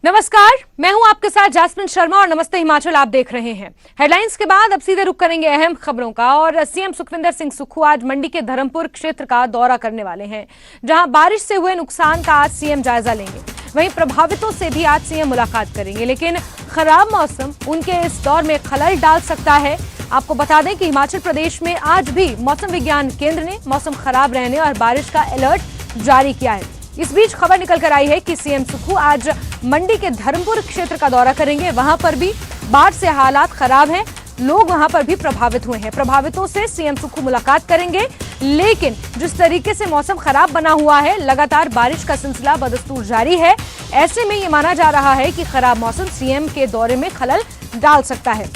नमस्कार, मैं हूं आपके साथ जैस्मिन शर्मा और नमस्ते हिमाचल आप देख रहे हैं। हेडलाइंस के बाद अब सीधे रुख करेंगे अहम खबरों का। और सीएम सुखविंदर सिंह सुक्खू आज मंडी के धर्मपुर क्षेत्र का दौरा करने वाले हैं, जहां बारिश से हुए नुकसान का आज सीएम जायजा लेंगे। वहीं प्रभावितों से भी आज सीएम मुलाकात करेंगे, लेकिन खराब मौसम उनके इस दौर में खलल डाल सकता है। आपको बता दें कि हिमाचल प्रदेश में आज भी मौसम विज्ञान केंद्र ने मौसम खराब रहने और बारिश का अलर्ट जारी किया है। इस बीच खबर निकल कर आई है कि सीएम सुक्खू आज मंडी के धर्मपुर क्षेत्र का दौरा करेंगे। वहां पर भी बाढ़ से हालात खराब हैं, लोग वहां पर भी प्रभावित हुए हैं। प्रभावितों से सीएम सुक्खू मुलाकात करेंगे, लेकिन जिस तरीके से मौसम खराब बना हुआ है, लगातार बारिश का सिलसिला बदस्तूर जारी है। ऐसे में ये माना जा रहा है कि खराब मौसम सीएम के दौरे में खलल डाल सकता है।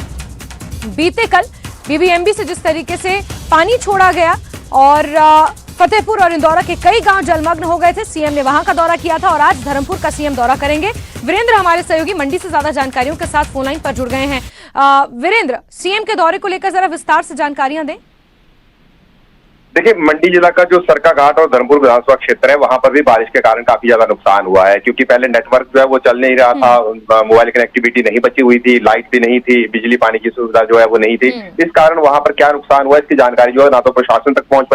बीते कल बीबीएमबी से जिस तरीके से पानी छोड़ा गया और फतेहपुर और इंदौरा के कई गांव जलमग्न हो गए थे, सीएम ने वहां का दौरा किया था और आज धर्मपुर का सीएम दौरा करेंगे। वीरेंद्र हमारे सहयोगी मंडी से ज्यादा जानकारियों के साथ फोन लाइन पर जुड़ गए हैं। वीरेंद्र, सीएम के दौरे को लेकर जरा विस्तार से जानकारियां दें। देखिए, मंडी जिला का जो सरका घाट और धर्मपुर विधानसभा क्षेत्र है, वहां पर भी बारिश के कारण काफी ज्यादा नुकसान हुआ है, क्योंकि पहले नेटवर्क जो है वो चल नहीं रहा था, मोबाइल कनेक्टिविटी नहीं बची हुई थी, लाइट भी नहीं थी, बिजली पानी की सुविधा जो है वो नहीं थी। इस कारण वहां पर क्या नुकसान हुआ, इसकी जानकारी जो है ना तो प्रशासन तक पहुंच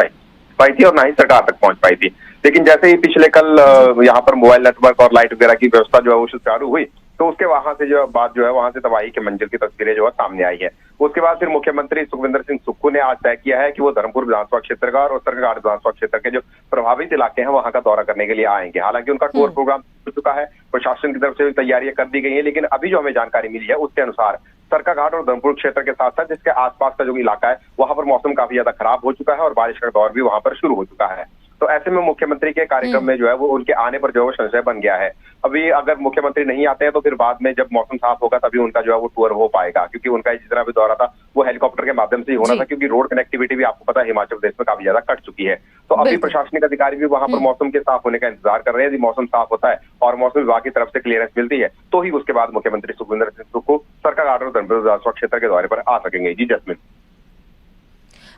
पाई थी और ना ही सरकार तक पहुंच पाई थी। लेकिन जैसे ही पिछले कल यहाँ पर मोबाइल नेटवर्क और लाइट वगैरह की व्यवस्था जो है वो सुचारू हुई, तो उसके वहां से जो बात जो है वहां से तबाही के मंजर की तस्वीरें जो है सामने आई है। उसके बाद फिर मुख्यमंत्री सुखविंदर सिंह सुक्खू ने आज तय किया है कि वो धर्मपुर विधानसभा क्षेत्र का और सरकाघाट विधानसभा क्षेत्र के जो प्रभावित इलाके हैं वहां का दौरा करने के लिए आएंगे। हालांकि उनका टूर प्रोग्राम हो चुका है, प्रशासन की तरफ से तैयारियां कर दी गई है, लेकिन अभी जो हमें जानकारी मिली है उसके अनुसार सरकाघाट और धर्मपुर क्षेत्र के साथ साथ जिसके आसपास का जो इलाका है वहां पर मौसम काफी ज्यादा खराब हो चुका है और बारिश का दौर भी वहां पर शुरू हो चुका है। तो ऐसे में मुख्यमंत्री के कार्यक्रम में जो है वो उनके आने पर जो है संशय बन गया है। अभी अगर मुख्यमंत्री नहीं आते हैं तो फिर बाद में जब मौसम साफ होगा तभी उनका जो है वो टूर हो पाएगा, क्योंकि उनका जितना भी दौरा था वो हेलीकॉप्टर के माध्यम से ही होना था, क्योंकि रोड कनेक्टिविटी भी आपको पता है हिमाचल प्रदेश में काफी ज्यादा कट चुकी है। तो अभी प्रशासनिक अधिकारी भी वहां पर मौसम के साफ होने का इंतजार कर रहे हैं। यदि मौसम साफ होता है और मौसम विभाग की तरफ से क्लियरेंस मिलती है तो ही उसके बाद मुख्यमंत्री सुखविंदर सिंह सुक्खू सरकाघाट और धर्मपुर विधानसभा क्षेत्र के दौरे पर आ सकेंगे। जी जैस्मिन।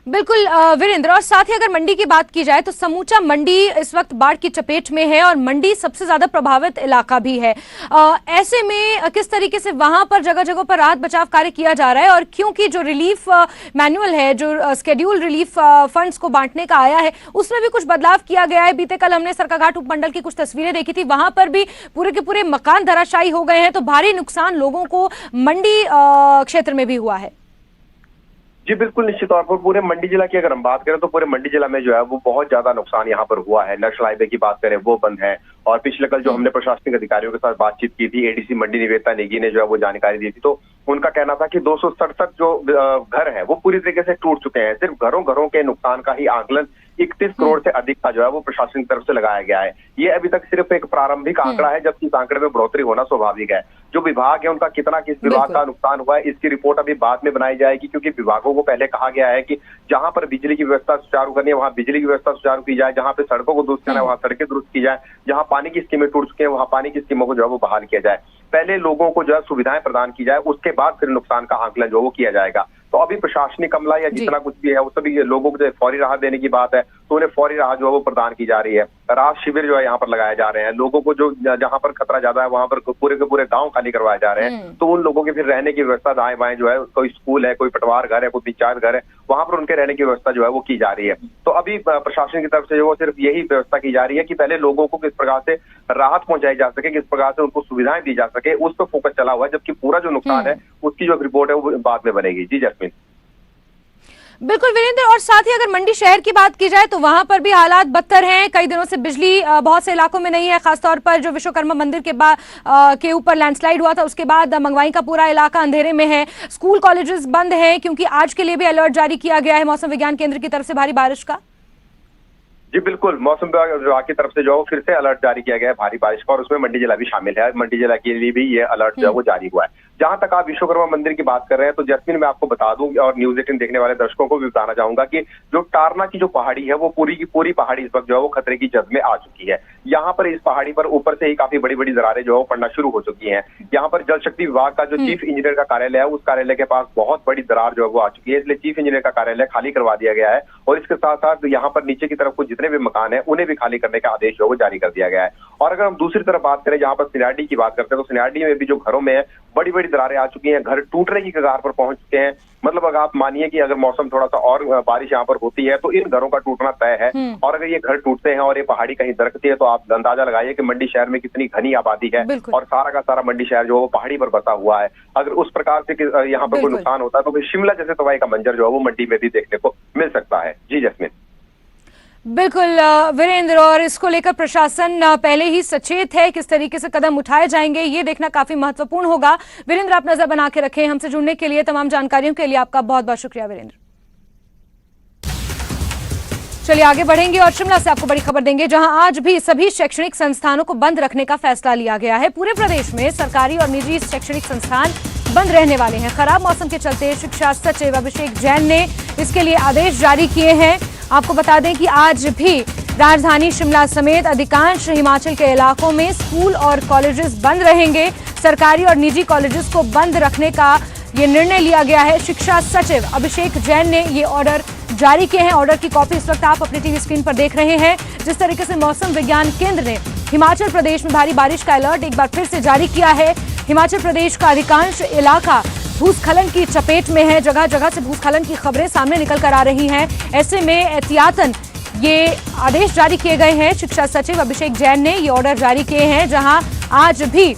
बिल्कुल वीरेंद्र, और साथ ही अगर मंडी की बात की जाए तो समूचा मंडी इस वक्त बाढ़ की चपेट में है और मंडी सबसे ज्यादा प्रभावित इलाका भी है। ऐसे में किस तरीके से वहां पर जगह जगह पर राहत बचाव कार्य किया जा रहा है, और क्योंकि जो रिलीफ मैनुअल है, जो स्केड्यूल रिलीफ फंड्स को बांटने का आया है, उसमें भी कुछ बदलाव किया गया है। बीते कल हमने सरकाघाट उपमंडल की कुछ तस्वीरें देखी थी, वहां पर भी पूरे के पूरे मकान धराशायी हो गए हैं, तो भारी नुकसान लोगों को मंडी क्षेत्र में भी हुआ है। जी बिल्कुल, निश्चित तौर पर पूरे मंडी जिला की अगर हम बात करें तो पूरे मंडी जिला में जो है वो बहुत ज्यादा नुकसान यहाँ पर हुआ है। नेशनल हाईवे की बात करें वो बंद है, और पिछले कल जो हमने प्रशासनिक अधिकारियों के साथ बातचीत की थी, एडीसी मंडी निवेदिता नेगी ने जो है वो जानकारी दी थी, तो उनका कहना था कि 267 जो घर है वो पूरी तरीके से टूट चुके हैं। सिर्फ घरों के नुकसान का ही आंकलन 31 करोड़ से अधिक का जो है वो प्रशासन की तरफ से लगाया गया है। ये अभी तक सिर्फ एक प्रारंभिक आंकड़ा है, जबकि इस आंकड़े में बढ़ोतरी होना स्वाभाविक है। जो विभाग है उनका कितना किस विभाग का नुकसान हुआ है इसकी रिपोर्ट अभी बाद में बनाई जाएगी, क्योंकि विभागों को पहले कहा गया है कि जहां पर बिजली की व्यवस्था सुचारू करनी है वहां बिजली की व्यवस्था सुचारू की जाए, जहां पे सड़कों को दुरुस्त करना है वहां सड़कें दुरुस्त की जाए, जहां पानी की स्कीमें टूट चुकी है वहां पानी की स्कीमों को जो है वो बहाल किया जाए। पहले लोगों को जो है सुविधाएं प्रदान की जाए, उसके बाद फिर नुकसान का आंकलन जो वो किया जाएगा। तो अभी प्रशासनिक अमला या जितना कुछ भी है वो सभी लोगों को जो फौरी राहत देने की बात है, तो उन्हें फौरी राहत जो है वो प्रदान की जा रही है। राहत शिविर जो है यहाँ पर लगाए जा रहे हैं, लोगों को जो जहाँ पर खतरा ज्यादा है वहां पर पूरे के पूरे गांव खाली करवाए जा रहे हैं, तो उन लोगों की फिर रहने की व्यवस्था दाएं बाएं जो है, कोई स्कूल है, कोई पटवार घर है, कोई पंचायत घर है, वहां पर उनके रहने की व्यवस्था जो है वो की जा रही है। तो अभी प्रशासन की तरफ से जो सिर्फ यही व्यवस्था की जा रही है कि पहले लोगों को किस प्रकार से राहत पहुंचाई जा सके, किस प्रकार से उनको सुविधाएं दी जा सके, उस पर फोकस चला हुआ है, जबकि पूरा जो नुकसान है उसकी जो रिपोर्ट है वो बाद में बनेगी। जी जैस्मिन। बिल्कुल वीरेंद्र, और साथ ही अगर मंडी शहर की बात की जाए तो वहां पर भी हालात बदतर हैं। कई दिनों से बिजली बहुत से इलाकों में नहीं है, खासतौर पर जो विश्वकर्मा मंदिर के ऊपर लैंडस्लाइड हुआ था उसके बाद मंगवाई का पूरा इलाका अंधेरे में है। स्कूल कॉलेजेस बंद हैं, क्योंकि आज के लिए भी अलर्ट जारी किया गया है मौसम विज्ञान केंद्र की तरफ से भारी बारिश का। जी बिल्कुल, मौसम विभाग की तरफ से जो फिर से अलर्ट जारी किया गया है भारी बारिश का, और उसमें मंडी जिला भी शामिल है। मंडी जिला के लिए भी ये अलर्ट जो है वो जारी हुआ है। जहां तक आप विश्वकर्मा मंदिर की बात कर रहे हैं तो जैस्मिन मैं आपको बता दूं और न्यूज 18 देखने वाले दर्शकों को भी बताना चाहूंगा कि जो टारना की जो पहाड़ी है वो पूरी की पूरी पहाड़ी इस वक्त जो है वो खतरे की जद में आ चुकी है। यहाँ पर इस पहाड़ी पर ऊपर से ही काफी बड़ी बड़ी दरारें जो है वो पड़ना शुरू हो चुकी हैं। यहाँ पर जल शक्ति विभाग का जो चीफ इंजीनियर का कार्यालय है उस कार्यालय के पास बहुत बड़ी दरार जो है वो आ चुकी है, इसलिए चीफ इंजीनियर का कार्यालय खाली करवा दिया गया है और इसके साथ साथ यहाँ पर नीचे की तरफ को जितने भी मकान है उन्हें भी खाली करने का आदेश जो है वो जारी कर दिया गया है। और अगर हम दूसरी तरफ बात करें जहां पर सिनाडी की बात करते हैं तो सिनाडी में भी जो घरों में बड़ी बड़ी दरारें आ चुकी हैं, घर टूटने की कगार पर पहुंच चुके हैं। मतलब अगर आप मानिए कि अगर मौसम थोड़ा सा और बारिश यहाँ पर होती है तो इन घरों का टूटना तय है। और अगर ये घर टूटते हैं और ये पहाड़ी कहीं दरकती है तो आप अंदाजा लगाइए कि मंडी शहर में कितनी घनी आबादी है और सारा का सारा मंडी शहर जो है वो पहाड़ी पर बसा हुआ है। अगर उस प्रकार से यहाँ पर कोई नुकसान होता है तो फिर शिमला जैसे तबाही का मंजर जो है वो मंडी में भी देखने को मिल सकता है। जी जैस्मिन। बिल्कुल वीरेंद्र, और इसको लेकर प्रशासन पहले ही सचेत है, किस तरीके से कदम उठाए जाएंगे ये देखना काफी महत्वपूर्ण होगा। वीरेंद्र, आप नजर बना के रखें। हमसे जुड़ने के लिए, तमाम जानकारियों के लिए आपका बहुत बहुत शुक्रिया वीरेंद्र। चलिए आगे बढ़ेंगे और शिमला से आपको बड़ी खबर देंगे, जहां आज भी सभी शैक्षणिक संस्थानों को बंद रखने का फैसला लिया गया है। पूरे प्रदेश में सरकारी और निजी शैक्षणिक संस्थान बंद रहने वाले हैं। खराब मौसम के चलते शिक्षा सचिव अभिषेक जैन ने इसके लिए आदेश जारी किए हैं। आपको बता दें कि आज भी राजधानी शिमला समेत अधिकांश हिमाचल के इलाकों में स्कूल और कॉलेजेस बंद रहेंगे। सरकारी और निजी कॉलेजेस को बंद रखने का ये निर्णय लिया गया है। शिक्षा सचिव अभिषेक जैन ने ये ऑर्डर जारी किए हैं। ऑर्डर की कॉपी इस वक्त आप अपनी टीवी स्क्रीन पर देख रहे हैं। जिस तरीके से मौसम विज्ञान केंद्र ने हिमाचल प्रदेश में भारी बारिश का अलर्ट एक बार फिर से जारी किया है। हिमाचल प्रदेश का अधिकांश इलाका भूस्खलन की चपेट में है। जगह जगह से भूस्खलन की खबरें सामने निकल कर आ रही हैं। ऐसे में एहतियातन ये आदेश जारी किए गए हैं। शिक्षा सचिव अभिषेक जैन ने ये ऑर्डर जारी किए हैं, जहां आज भी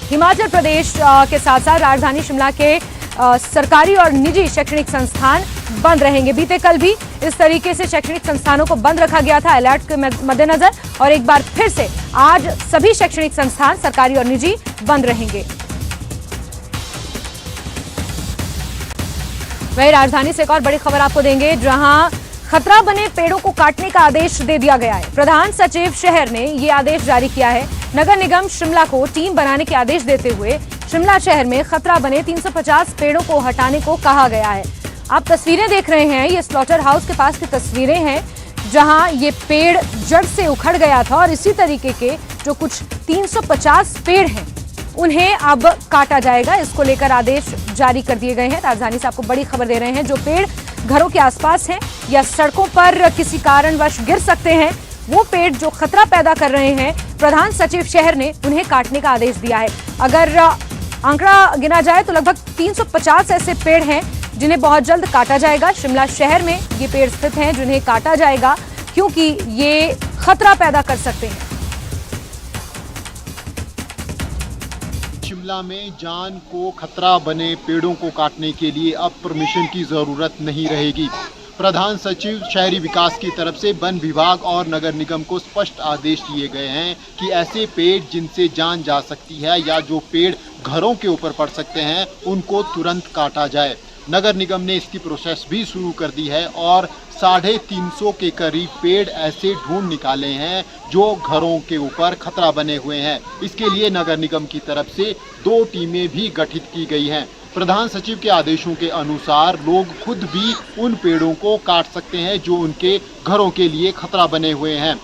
हिमाचल प्रदेश के साथ साथ राजधानी शिमला के सरकारी और निजी शैक्षणिक संस्थान बंद रहेंगे। बीते कल भी इस तरीके से शैक्षणिक संस्थानों को बंद रखा गया था अलर्ट के मद्देनजर, और एक बार फिर से आज सभी शैक्षणिक संस्थान सरकारी और निजी बंद रहेंगे। वही राजधानी से एक और बड़ी खबर आपको देंगे, जहां खतरा बने पेड़ों को काटने का आदेश दे दिया गया है। प्रधान सचिव शहर ने ये आदेश जारी किया है। नगर निगम शिमला को टीम बनाने के आदेश देते हुए शिमला शहर में खतरा बने 350 पेड़ों को हटाने को कहा गया है। आप तस्वीरें देख रहे हैं, ये स्लॉटर हाउस के पास की तस्वीरें हैं, जहां ये पेड़ जड़ से उखड़ गया था और इसी तरीके के जो कुछ 350 पेड़ हैं उन्हें अब काटा जाएगा। इसको लेकर आदेश जारी कर दिए गए हैं। राजधानी से आपको बड़ी खबर दे रहे हैं। जो पेड़ घरों के आसपास हैं या सड़कों पर किसी कारणवश गिर सकते हैं, वो पेड़ जो खतरा पैदा कर रहे हैं, प्रधान सचिव शहर ने उन्हें काटने का आदेश दिया है। अगर आंकड़ा गिना जाए तो लगभग 350 ऐसे पेड़ हैं जिन्हें बहुत जल्द काटा जाएगा। शिमला शहर में ये पेड़ स्थित हैं जिन्हें काटा जाएगा, क्योंकि ये खतरा पैदा कर सकते हैं। शिमला में जान को खतरा बने पेड़ों को काटने के लिए अब परमिशन की ज़रूरत नहीं रहेगी। प्रधान सचिव शहरी विकास की तरफ से वन विभाग और नगर निगम को स्पष्ट आदेश दिए गए हैं कि ऐसे पेड़ जिनसे जान जा सकती है या जो पेड़ घरों के ऊपर पड़ सकते हैं उनको तुरंत काटा जाए। नगर निगम ने इसकी प्रोसेस भी शुरू कर दी है और 350 के करीब पेड़ ऐसे ढूंढ निकाले हैं जो घरों के ऊपर खतरा बने हुए हैं। इसके लिए नगर निगम की तरफ से 2 टीमें भी गठित की गई हैं। प्रधान सचिव के आदेशों के अनुसार लोग खुद भी उन पेड़ों को काट सकते हैं जो उनके घरों के लिए खतरा बने हुए हैं।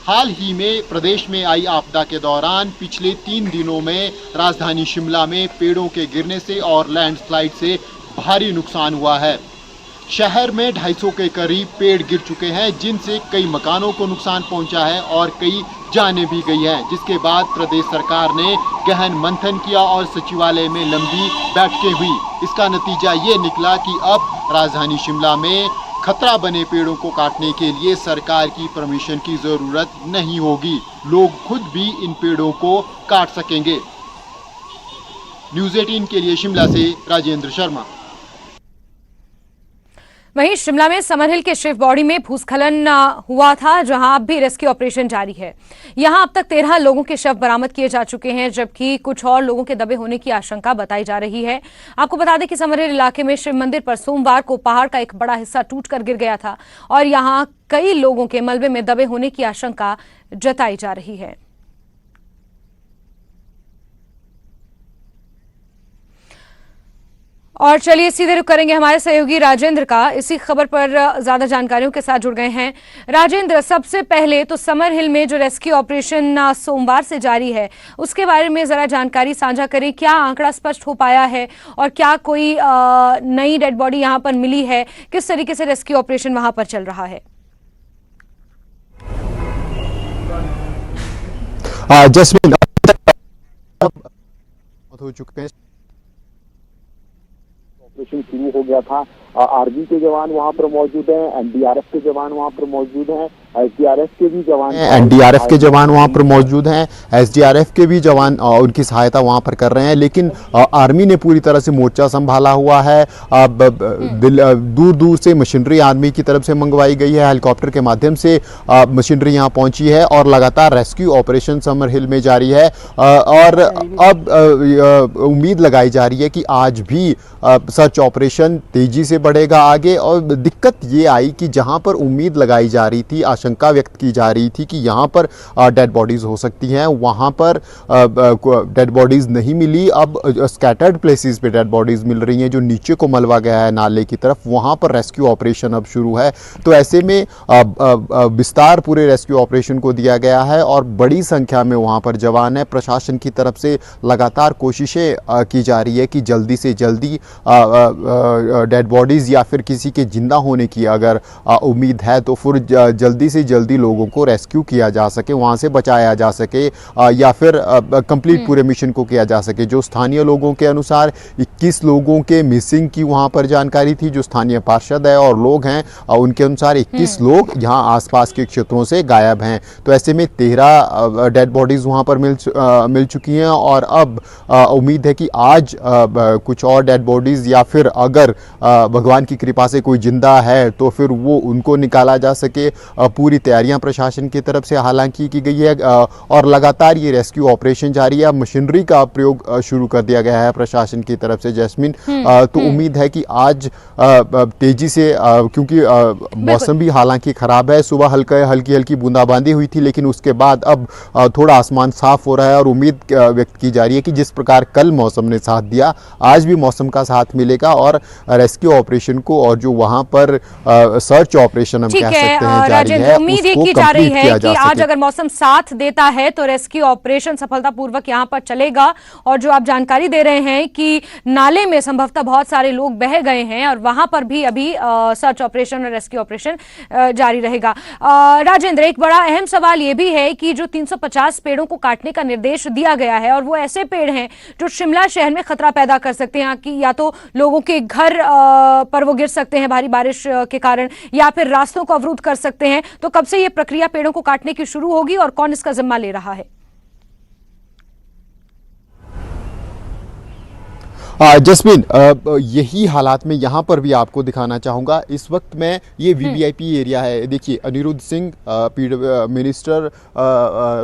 हाल ही में प्रदेश में आई आपदा के दौरान पिछले 3 दिनों में राजधानी शिमला में पेड़ों के गिरने से और लैंडस्लाइड से भारी नुकसान हुआ है। शहर में 250 के करीब पेड़ गिर चुके हैं, जिनसे कई मकानों को नुकसान पहुंचा है और कई जानें भी गई हैं। जिसके बाद प्रदेश सरकार ने गहन मंथन किया और सचिवालय में लंबी बैठकें हुई। इसका नतीजा ये निकला कि अब राजधानी शिमला में खतरा बने पेड़ों को काटने के लिए सरकार की परमिशन की ज़रूरत नहीं होगी। लोग खुद भी इन पेड़ों को काट सकेंगे। न्यूज़ 18 के लिए शिमला से राजेंद्र शर्मा। वहीं शिमला में समरहिल के शिव बॉडी में भूस्खलन हुआ था, जहां अब भी रेस्क्यू ऑपरेशन जारी है। यहां अब तक 13 लोगों के शव बरामद किए जा चुके हैं, जबकि कुछ और लोगों के दबे होने की आशंका बताई जा रही है। आपको बता दें कि समरहिल इलाके में शिव मंदिर पर सोमवार को पहाड़ का एक बड़ा हिस्सा टूटकर गिर गया था और यहां कई लोगों के मलबे में दबे होने की आशंका जताई जा रही है। और चलिए सीधे रुख करेंगे हमारे सहयोगी राजेंद्र का, इसी खबर पर ज्यादा जानकारियों के साथ जुड़ गए हैं। राजेंद्र, सबसे पहले तो समर हिल में जो रेस्क्यू ऑपरेशन सोमवार से जारी है उसके बारे में जरा जानकारी साझा करें। क्या आंकड़ा स्पष्ट हो पाया है और क्या कोई नई डेड बॉडी यहां पर मिली है? किस तरीके से रेस्क्यू ऑपरेशन वहां पर चल रहा है? जस्मिन हो चुके हैं, ऑपरेशन शुरू हो गया था। आर्मी के जवान वहां पर मौजूद हैं, एनडीआरएफ के जवान वहां पर मौजूद हैं, एसडीआरएफ के भी जवान एनडीआरएफ के जवान वहां पर मौजूद हैं, एसडीआरएफ के भी जवान उनकी सहायता वहां पर कर रहे हैं। लेकिन आर्मी ने पूरी तरह से मोर्चा संभाला हुआ है। दूर दूर से मशीनरी आर्मी की तरफ से मंगवाई गई है, हेलीकॉप्टर के माध्यम से मशीनरी यहां पहुंची है और लगातार रेस्क्यू ऑपरेशन समर हिल में जारी है। और अब उम्मीद लगाई जा रही है कि आज भी सर्च ऑपरेशन तेजी से बढ़ेगा आगे। और दिक्कत ये आई कि जहां पर उम्मीद लगाई जा रही थी, आशंका व्यक्त की जा रही थी कि यहां पर डेड बॉडीज हो सकती हैं, वहां पर डेड बॉडीज नहीं मिली। अब स्कैटर्ड प्लेसेस पे डेड बॉडीज मिल रही हैं, जो नीचे को मलबा गया है नाले की तरफ, वहां पर रेस्क्यू ऑपरेशन अब शुरू है। तो ऐसे में विस्तार पूरे रेस्क्यू ऑपरेशन को दिया गया है और बड़ी संख्या में वहां पर जवान है। प्रशासन की तरफ से लगातार कोशिशें की जा रही है कि जल्दी से जल्दी डेड बॉडीज या फिर किसी के जिंदा होने की अगर उम्मीद है तो फिर जल्दी से जल्दी लोगों को रेस्क्यू किया जा सके, वहां से बचाया जा सके या फिर कंप्लीट पूरे मिशन को किया जा सके। जो स्थानीय लोगों के अनुसार 21 लोगों के मिसिंग की वहां पर जानकारी थी, जो स्थानीय पार्षद है और लोग हैं उनके अनुसार 21 लोग यहां आसपास के क्षेत्रों से गायब हैं। तो ऐसे में 13 डेड बॉडीज वहां पर मिल चुकी हैं और अब उम्मीद है कि आज कुछ और डेड बॉडीज या फिर अगर भगवान की कृपा से कोई जिंदा है तो फिर वो उनको निकाला जा सके। पूरी तैयारियां प्रशासन की तरफ से हालांकि की गई है और लगातार ये रेस्क्यू ऑपरेशन जारी है। मशीनरी का प्रयोग शुरू कर दिया गया है प्रशासन की तरफ से, जैस्मिन। तो उम्मीद है कि आज तेजी से, क्योंकि मौसम भी हालांकि खराब है, सुबह हल्की हल्की बूंदाबांदी हुई थी, लेकिन उसके बाद अब थोड़ा आसमान साफ हो रहा है और उम्मीद व्यक्त की जा रही है कि जिस प्रकार कल मौसम ने साथ दिया, आज भी मौसम का साथ मिलेगा और रेस्क्यू ऑपरेशन को और जो वहां पर सर्च ऑपरेशन हम कह सकते हैं जारी है, उम्मीद ये की जा रही है कि आज अगर मौसम साथ देता है तो रेस्क्यू ऑपरेशन सफलतापूर्वक यहां पर चलेगा। और जो आप जानकारी दे रहे हैं कि नाले में संभवतः बहुत सारे लोग बह गए हैं और वहां पर भी अभी सर्च ऑपरेशन और रेस्क्यू ऑपरेशन जारी रहेगा। राजेंद्र, एक बड़ा अहम सवाल ये भी है कि जो 350 पेड़ों को काटने का निर्देश दिया गया है और वो ऐसे पेड़ हैं जो शिमला शहर में खतरा पैदा कर सकते हैं कि या तो लोगों के घर पर वो गिर सकते हैं भारी बारिश के कारण या फिर रास्तों को अवरुद्ध कर सकते हैं। तो कब से ये प्रक्रिया पेड़ों को काटने की शुरू होगी और कौन इसका जिम्मा ले रहा है? जस्मिन, यही हालात में यहाँ पर भी आपको दिखाना चाहूँगा। इस वक्त मैं ये वीवीआईपी एरिया है, देखिए Anirudh Singh minister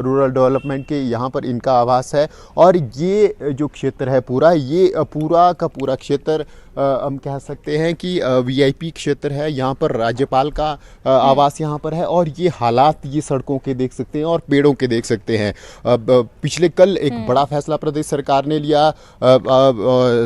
rural development के यहाँ पर इनका आवास है और ये जो क्षेत्र है पूरा, ये पूरा का पूरा क्षेत्र हम कह सकते हैं कि वीआईपी क्षेत्र है। यहाँ पर राज्यपाल का आवास यहाँ पर है और ये हालात ये सड़कों के देख सकते हैं और पेड़ों के देख सकते हैं। पिछले कल एक बड़ा फैसला प्रदेश सरकार ने लिया,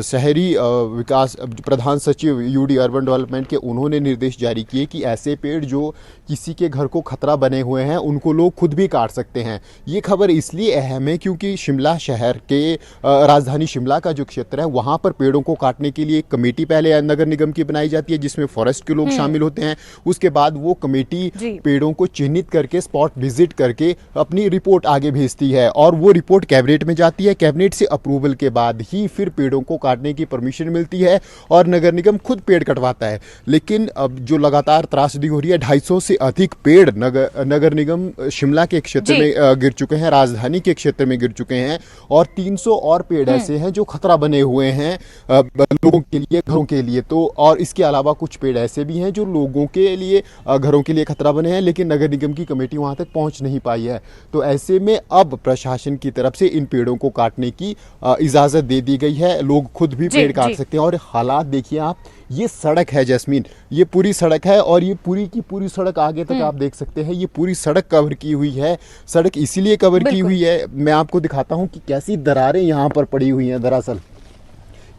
शहरी विकास प्रधान सचिव यूडी अर्बन डेवलपमेंट के, उन्होंने निर्देश जारी किए कि ऐसे पेड़ जो किसी के घर को खतरा बने हुए हैं उनको लोग खुद भी काट सकते हैं। ये खबर इसलिए अहम है क्योंकि शिमला शहर के राजधानी शिमला का जो क्षेत्र है वहाँ पर पेड़ों को काटने के लिए कमेटी पहले नगर निगम की बनाई जाती है जिसमें फॉरेस्ट के लोग शामिल होते हैं। उसके बाद वो कमेटी पेड़ों को चिन्हित करके स्पॉट विजिट करके अपनी रिपोर्ट आगे भेजती है और वो रिपोर्ट कैबिनेट में जाती है। कैबिनेट से अप्रूवल के बाद ही फिर पेड़ों को काटने की परमिशन मिलती है और नगर निगम खुद पेड़ कटवाता है। लेकिन अब जो लगातार त्रासदी हो रही है, 250 से अधिक पेड़ नगर निगम शिमला के क्षेत्र में गिर चुके हैं, राजधानी के क्षेत्र में गिर चुके हैं और 300 और पेड़ ऐसे हैं जो खतरा बने हुए हैं लोगों के लिए, घरों के लिए। तो और इसके अलावा कुछ पेड़ ऐसे भी हैं जो लोगों के लिए, घरों के लिए खतरा बने हैं, लेकिन नगर निगम की कमेटी वहां तक पहुंच नहीं पाई है। तो ऐसे में अब प्रशासन की तरफ से इन पेड़ों को काटने की इजाजत दे दी गई है। लोग खुद भी पेड़ काट सकते हैं। और हालात देखिए आप, ये सड़क है जैस्मीन, ये पूरी सड़क है और ये पूरी की पूरी सड़क आगे तक आप देख सकते हैं, ये पूरी सड़क कवर की हुई है। सड़क इसीलिए कवर की हुई है, मैं आपको दिखाता हूं कि कैसी दरारें यहाँ पर पड़ी हुई हैं। दरअसल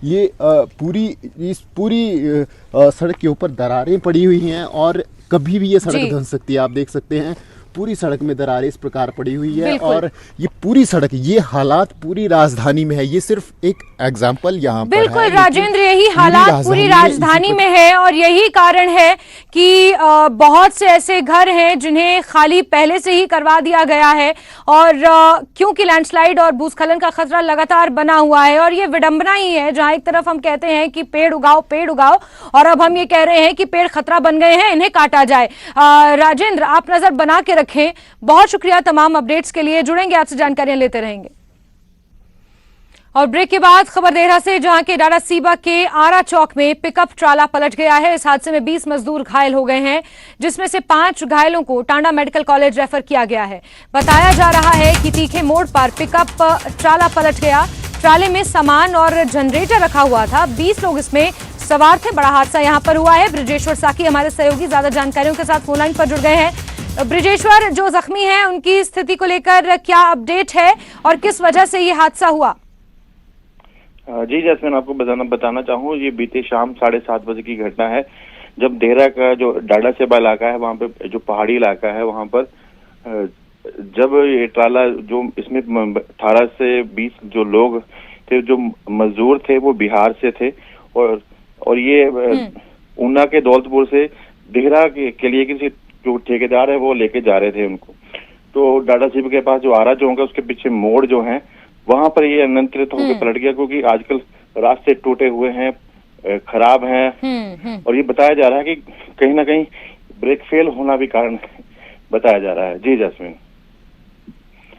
ये इस पूरी सड़क के ऊपर दरारें पड़ी हुई हैं और कभी भी ये सड़क धंस सकती है। आप देख सकते हैं पूरी सड़क में दरारें इस प्रकार पड़ी हुई है और ये पूरी सड़क, ये हालात पूरी राजधानी में है। ये सिर्फ एक एग्जाम्पल यहाँ पर बिल्कुल है, राजेंद्र, यही हालात पूरी राजधानी में है और यही कारण है कि बहुत से ऐसे घर हैं जिन्हें खाली पहले से ही करवा दिया गया है और क्योंकि लैंडस्लाइड और भूस्खलन का खतरा लगातार बना हुआ है। और ये विडंबना ही है जहां एक तरफ हम कहते हैं कि पेड़ उगाओ और अब हम ये कह रहे हैं कि पेड़ खतरा बन गए हैं, इन्हें काटा जाए। राजेंद्र, आप नजर बना के रखें। बहुत शुक्रिया तमाम अपडेट्स के लिए, जुड़ेंगे आपसे, जानकारियां लेते रहेंगे। और ब्रेक के बाद खबर देहरा से, जहां के डाडासीबा के आरा चौक में पिकअप ट्राला पलट गया है। इस हादसे में 20 मजदूर घायल हो गए हैं, जिसमें से 5 घायलों को टांडा मेडिकल कॉलेज रेफर किया गया है। बताया जा रहा है कि तीखे मोड़ पर पिकअप ट्राला पलट गया। ट्राले में सामान और जनरेटर रखा हुआ था, 20 लोग इसमें सवार थे। बड़ा हादसा यहां पर हुआ है। ब्रिजेश्वर साकी हमारे सहयोगी ज्यादा जानकारियों के साथ फोनलाइन पर जुड़ गए हैं। ब्रिजेश्वर, जो जख्मी हैं उनकी स्थिति को लेकर क्या अपडेट है और किस वजह से ये हादसा हुआ? जी जैस्मिन, आपको बताना चाहूँ, ये बीते शाम 7:30 बजे की घटना है, जब देहरा का जो डाडासीबा इलाका है, वहाँ पे जो पहाड़ी इलाका है, वहाँ पर जब ये ट्राला, जो इसमें 18 से 20 जो लोग थे, जो मजदूर थे, वो बिहार से थे और ये ऊना के दौलतपुर से देहरा के लिए किसी जो ठेकेदार है वो लेके जा रहे थे उनको। तो डाडासीबा के पास जो आरा चौक है, उसके पीछे मोड़ जो है, वहां पर ये अनियंत्रित होकर पलट गया, क्योंकि आजकल रास्ते टूटे हुए हैं, खराब हैं और ये बताया जा रहा है कि कहीं ना कहीं ब्रेक फेल होना भी कारण बताया जा रहा है। जी जैस्मिन,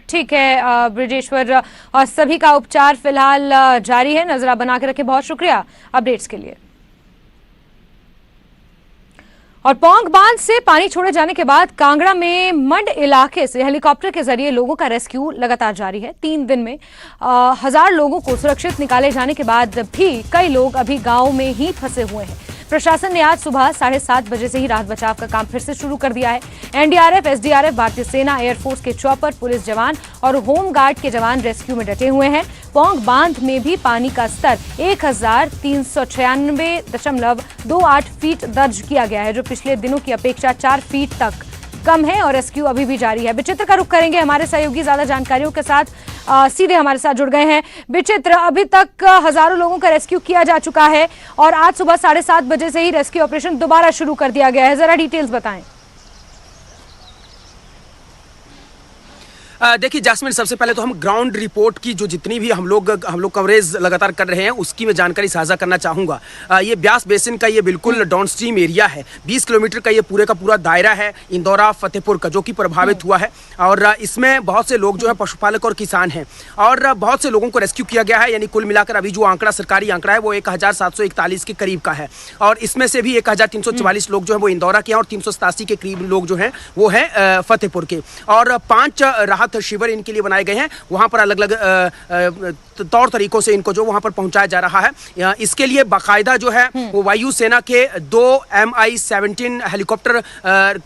ठीक है ब्रिजेश्वर, और सभी का उपचार फिलहाल जारी है। नजर बना के रखें। बहुत शुक्रिया अपडेट्स के लिए। और पौंग बांध से पानी छोड़े जाने के बाद कांगड़ा में मंड इलाके से हेलीकॉप्टर के जरिए लोगों का रेस्क्यू लगातार जारी है। 3 दिन में 1000 लोगों को सुरक्षित निकाले जाने के बाद भी कई लोग अभी गांव में ही फंसे हुए हैं। प्रशासन ने आज सुबह 7:30 बजे से ही राहत बचाव का काम फिर से शुरू कर दिया है। एनडीआरएफ, एसडीआरएफ, भारतीय सेना, एयरफोर्स के चॉपर, पुलिस जवान और होम गार्ड के जवान रेस्क्यू में डटे हुए हैं। पौंग बांध में भी पानी का स्तर 1396.28 फीट दर्ज किया गया है, जो पिछले दिनों की अपेक्षा 4 फीट तक कम है और रेस्क्यू अभी भी जारी है। विचित्र का रुख करेंगे, हमारे सहयोगी ज्यादा जानकारियों के साथ सीधे हमारे साथ जुड़ गए हैं। विचित्र, अभी तक हजारों लोगों का रेस्क्यू किया जा चुका है और आज सुबह 7:30 बजे से ही रेस्क्यू ऑपरेशन दोबारा शुरू कर दिया गया है। जरा डिटेल्स बताएं। देखिए जैस्मिन, सबसे पहले तो हम ग्राउंड रिपोर्ट की जो जितनी भी हम लोग कवरेज लगातार कर रहे हैं उसकी मैं जानकारी साझा करना चाहूँगा। ये ब्यास बेसिन का ये बिल्कुल डाउन स्ट्रीम एरिया है। 20 किलोमीटर का ये पूरे का पूरा दायरा है इंदौरा फतेहपुर का, जो कि प्रभावित हुआ है और इसमें बहुत से लोग जो है पशुपालक और किसान हैं और बहुत से लोगों को रेस्क्यू किया गया है। यानी कुल मिलाकर अभी जो आंकड़ा, सरकारी आंकड़ा है, वो 1741 के करीब का है और इसमें से भी 1344 लोग जो है वो इंदौरा के हैं और 387 के करीब लोग जो हैं वो हैं फतेहपुर के। और 5 राहत शिविर इनके लिए बनाए गए हैं। वहां पर अलग अलग तौर तरीकों से इनको जो वहां पर पहुंचाया जा रहा है। इसके लिए बाकायदा जो है वो वायु सेना के 2 Mi-17 हेलीकॉप्टर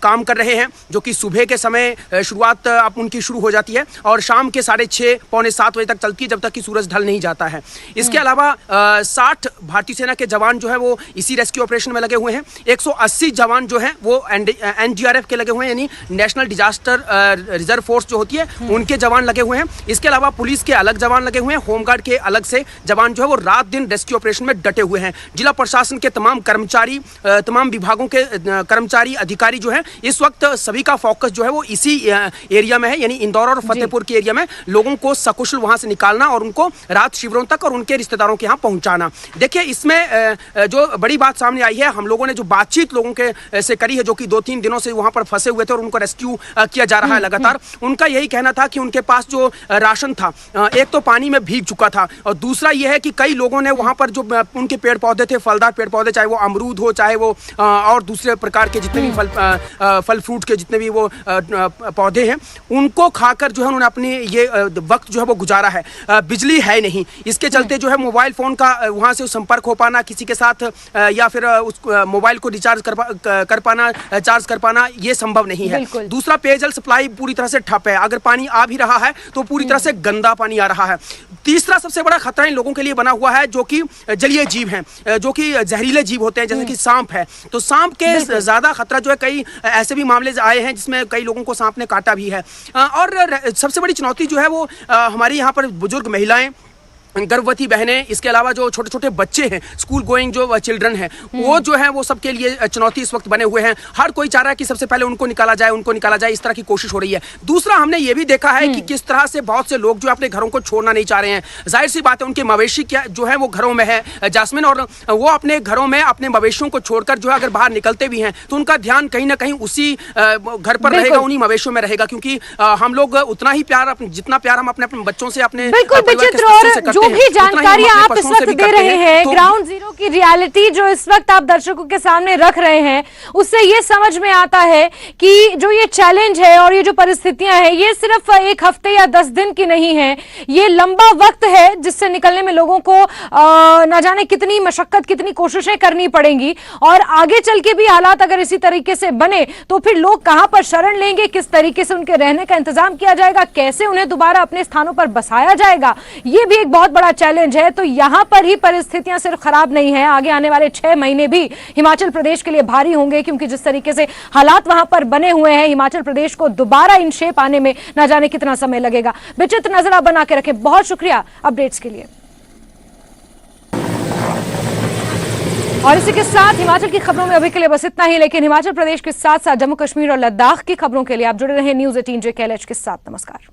काम कर रहे हैं, जो कि सुबह के समय शुरुआत अब उनकी शुरू हो जाती है और शाम के 6:30 पौने 7 बजे तक चलती है, जब तक कि सूरज ढल नहीं जाता है। इसके अलावा 60 भारतीय सेना के जवान जो है वो इसी रेस्क्यू ऑपरेशन में लगे हुए हैं। 180 जवान जो है वो एनडीआरएफ के लगे हुए हैं, यानी नेशनल डिजास्टर रिजर्व फोर्स जो होती है उनके जवान लगे हुए हैं। इसके अलावा पुलिस के अलग जवान लगे हुए हैं, होमगार्ड के अलग से जवान जो है वो रात दिन रेस्क्यू ऑपरेशन में डटे हुए हैं। जिला प्रशासन के तमाम कर्मचारी, तमाम विभागों के कर्मचारी, अधिकारी जो हैं, इस वक्त सभी का फोकस जो है वो इसी एरिया में है, यानी इंदौर और फतेहपुर के एरिया में लोगों को सकुशल वहां से निकालना और उनको राहत शिविरों तक और उनके रिश्तेदारों के यहाँ पहुंचाना। देखिए इसमें जो बड़ी बात सामने आई है, हम लोगों ने जो बातचीत लोगों के से करी है, जो कि 2-3 दिनों से वहां पर फंसे हुए थे और उनको रेस्क्यू किया जा रहा है लगातार, उनका यही कहना था कि उनके पास जो राशन था, एक तो पानी में भीग चुका था और दूसरा यह है कि कई लोगों ने वहां पर जो उनके पेड़ पौधे थे, फलदार पेड़ पौधे, चाहे वो अमरूद हो, चाहे वो और दूसरे प्रकार के जितने भी फल फ्रूट के जितने भी वो पौधे हैं, उनको खाकर जो है उन्होंने अपनी ये वक्त जो है वो गुजारा है। बिजली है नहीं, इसके चलते जो है मोबाइल फोन का वहां से संपर्क हो पाना किसी के साथ या फिर उस मोबाइल को रिचार्ज कर पाना, चार्ज कर पाना, ये संभव नहीं है। दूसरा, पेयजल सप्लाई पूरी तरह से ठप है। अगर पानी आ भी रहा है तो पूरी तरह से गंदा पानी आ रहा है। तीसरा सबसे बड़ा खतरा इन लोगों के लिए बना हुआ है जो कि जलीय जीव हैं, जो कि जहरीले जीव होते हैं, जैसे कि सांप है। तो सांप के ज्यादा खतरा जो है, कई ऐसे भी मामले आए हैं जिसमें कई लोगों को सांप ने काटा भी है। और सबसे बड़ी चुनौती जो है वो हमारी यहाँ पर बुजुर्ग महिलाएं, गर्भवती बहनें, इसके अलावा जो छोटे छोटे बच्चे हैं, स्कूल गोइंग जो चिल्ड्रन हैं, वो जो है वो सबके लिए चुनौती इस वक्त बने हुए हैं। हर कोई चाह रहा है कि सबसे पहले उनको निकाला जाए, इस तरह की कोशिश हो रही है। दूसरा, हमने ये भी देखा है कि किस तरह से बहुत से लोग जो अपने घरों को छोड़ना नहीं चाह रहे हैं। जाहिर सी बात है, उनके मवेशी क्या जो है वो घरों में है जास्मिन, और वो अपने घरों में अपने मवेशियों को छोड़कर जो है अगर बाहर निकलते भी हैं तो उनका ध्यान कहीं ना कहीं उसी घर पर रहेगा, उन्हीं मवेशियों में रहेगा, क्योंकि हम लोग उतना ही प्यार, जितना प्यार हम अपने बच्चों से, अपने जो भी जानकारी आप इस वक्त दे रहे हैं, ग्राउंड जीरो की रियलिटी जो इस वक्त आप दर्शकों के सामने रख रहे हैं, उससे ये समझ में आता है कि जो ये चैलेंज है और ये जो परिस्थितियां हैं, ये सिर्फ एक हफ्ते या 10 दिन की नहीं है, ये लंबा वक्त है जिससे निकलने में लोगों को ना जाने कितनी मशक्कत, कितनी कोशिशें करनी पड़ेंगी। और आगे चल के भी हालात अगर इसी तरीके से बने तो फिर लोग कहां पर शरण लेंगे, किस तरीके से उनके रहने का इंतजाम किया जाएगा, कैसे उन्हें दोबारा अपने स्थानों पर बसाया जाएगा, ये भी एक बहुत बड़ा चैलेंज है। तो यहां पर ही परिस्थितियां सिर्फ खराब नहीं है, आगे आने वाले 6 महीने भी हिमाचल प्रदेश के लिए भारी होंगे, क्योंकि जिस तरीके से हालात वहां पर बने हुए हैं, हिमाचल प्रदेश को दोबारा इन शेप आने में ना जाने कितना समय लगेगा। विचित्र नजर आप बना के रखें। बहुत शुक्रिया अपडेट्स के लिए। और इसी के साथ हिमाचल की खबरों में अभी के लिए बस इतना ही, लेकिन हिमाचल प्रदेश के साथ साथ जम्मू कश्मीर और लद्दाख की खबरों के लिए आप जुड़े रहे न्यूज़ 18 JKLH के साथ। नमस्कार।